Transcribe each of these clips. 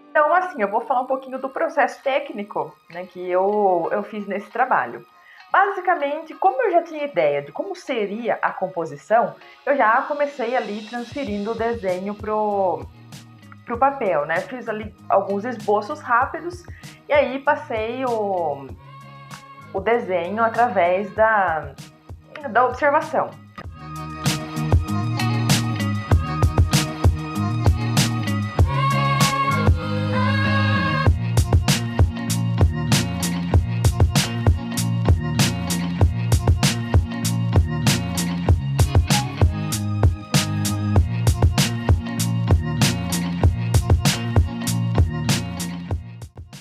Então, assim, eu vou falar um pouquinho do processo técnico, né, que eu fiz nesse trabalho. Basicamente, como eu já tinha ideia de como seria a composição, eu já comecei ali transferindo o desenho pro papel, né? Fiz ali alguns esboços rápidos e aí passei o desenho através da observação.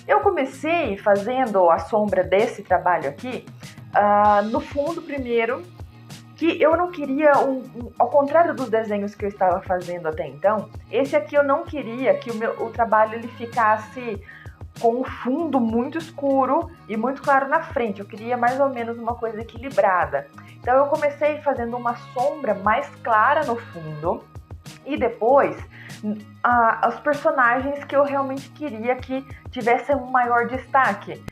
Eu comecei fazendo a sombra desse trabalho aqui, no fundo primeiro, que eu não queria, ao contrário dos desenhos que eu estava fazendo até então, esse aqui eu não queria que o trabalho ele ficasse com um fundo muito escuro e muito claro na frente. Eu queria mais ou menos uma coisa equilibrada. Então eu comecei fazendo uma sombra mais clara no fundo e depois os personagens que eu realmente queria que tivessem um maior destaque.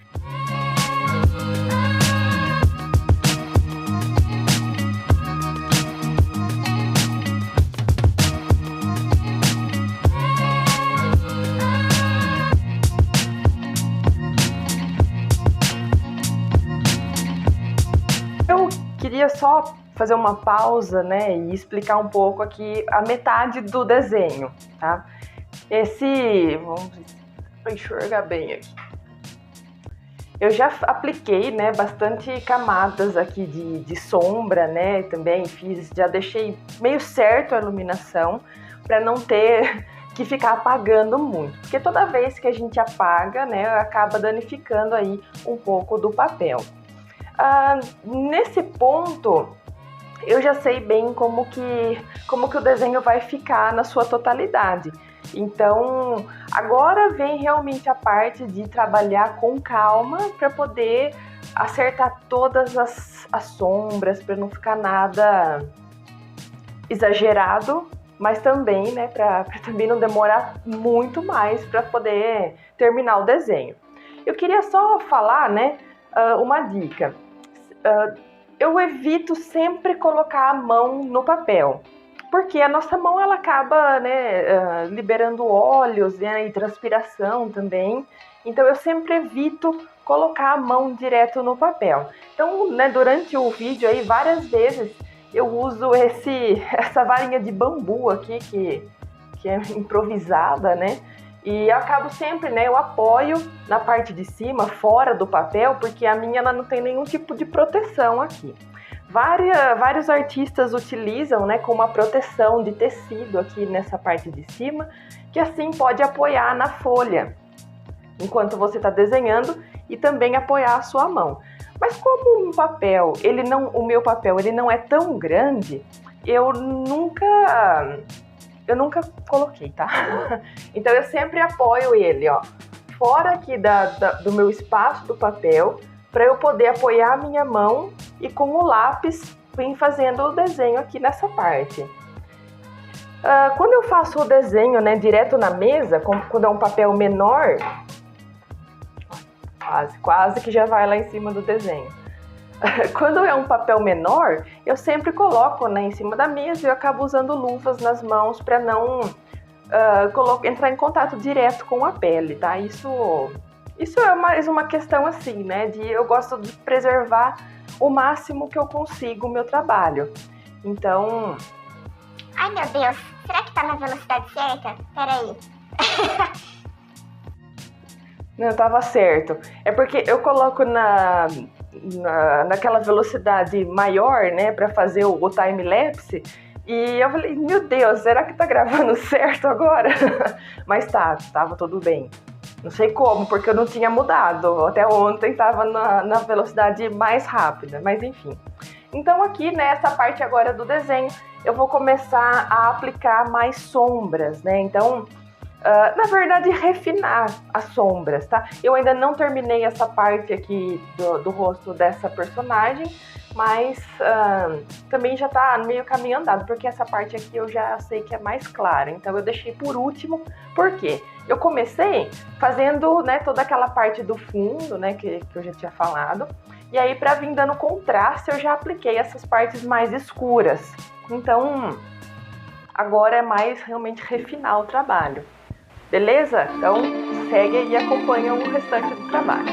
Eu queria só fazer uma pausa, né, e explicar um pouco aqui a metade do desenho, tá? Vamos enxergar bem aqui. Eu já apliquei, né, bastante camadas aqui de sombra, né, também já deixei meio certo a iluminação para não ter que ficar apagando muito, porque toda vez que a gente apaga, né, acaba danificando aí um pouco do papel. Nesse ponto, eu já sei bem como que o desenho vai ficar na sua totalidade. Então, agora vem realmente a parte de trabalhar com calma para poder acertar todas as sombras, para não ficar nada exagerado, mas também, né, para também não demorar muito mais para poder terminar o desenho. Eu queria só falar, né, uma dica. Eu evito sempre colocar a mão no papel, porque a nossa mão ela acaba, né, liberando óleos, né, e transpiração também. Então eu sempre evito colocar a mão direto no papel. Então, né, durante o vídeo aí várias vezes eu uso essa varinha de bambu aqui que é improvisada, né? E eu acabo sempre, né, eu apoio na parte de cima, fora do papel, porque a minha ela não tem nenhum tipo de proteção aqui. Vários artistas utilizam, né, com uma proteção de tecido aqui nessa parte de cima, que assim pode apoiar na folha, enquanto você está desenhando, e também apoiar a sua mão. Mas como o meu papel ele não é tão grande, eu nunca coloquei, tá? Então eu sempre apoio ele, ó, fora aqui do meu espaço do papel, para eu poder apoiar a minha mão e com o lápis vim fazendo o desenho aqui nessa parte. Quando eu faço o desenho, né, direto na mesa, quando é um papel menor, quase que já vai lá em cima do desenho. Quando é um papel menor, eu sempre coloco, né, em cima da mesa e eu acabo usando luvas nas mãos para não entrar em contato direto com a pele, tá? Isso é mais uma questão assim, né? Eu gosto de preservar o máximo que eu consigo o meu trabalho. Então... Ai, meu Deus, será que tá na velocidade certa? Peraí. Não, tava certo. É porque eu coloco naquela velocidade maior, né, para fazer o time-lapse, e eu falei, meu Deus, será que tá gravando certo agora? Mas tava tudo bem. Não sei como, porque eu não tinha mudado. Até ontem tava na velocidade mais rápida, mas enfim. Então aqui nessa parte agora do desenho, eu vou começar a aplicar mais sombras, né? Então, Na verdade, refinar as sombras, tá? Eu ainda não terminei essa parte aqui do rosto dessa personagem, mas também já tá meio caminho andado, porque essa parte aqui eu já sei que é mais clara, então eu deixei por último, porque eu comecei fazendo, né, toda aquela parte do fundo, né, que eu já tinha falado, e aí para vir dando contraste eu já apliquei essas partes mais escuras, então agora é mais realmente refinar o trabalho. Beleza? Então segue e acompanha o restante do trabalho.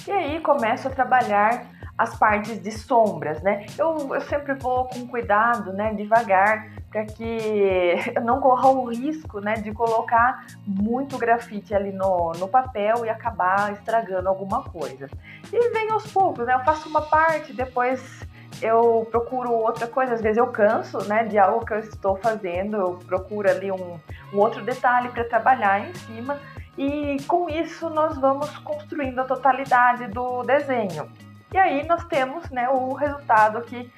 E aí começo a trabalhar as partes de sombras, né? Eu sempre vou com cuidado, né, devagar, para que eu não corra o risco, né, de colocar muito grafite ali no papel e acabar estragando alguma coisa. E vem aos poucos, né? Eu faço uma parte, depois eu procuro outra coisa, às vezes eu canso, né, de algo que eu estou fazendo, eu procuro ali um outro detalhe para trabalhar em cima. E com isso nós vamos construindo a totalidade do desenho. E aí nós temos, né, o resultado que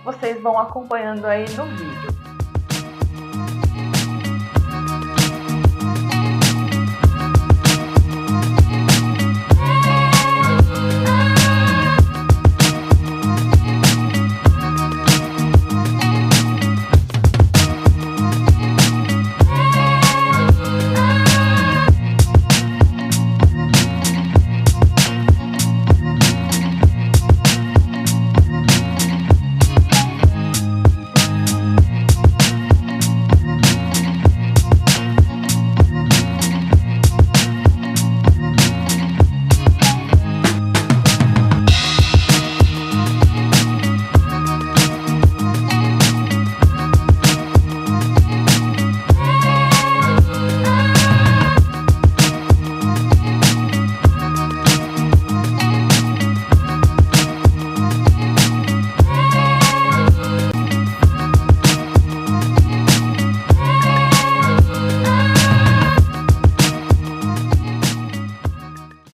vocês vão acompanhando aí no vídeo.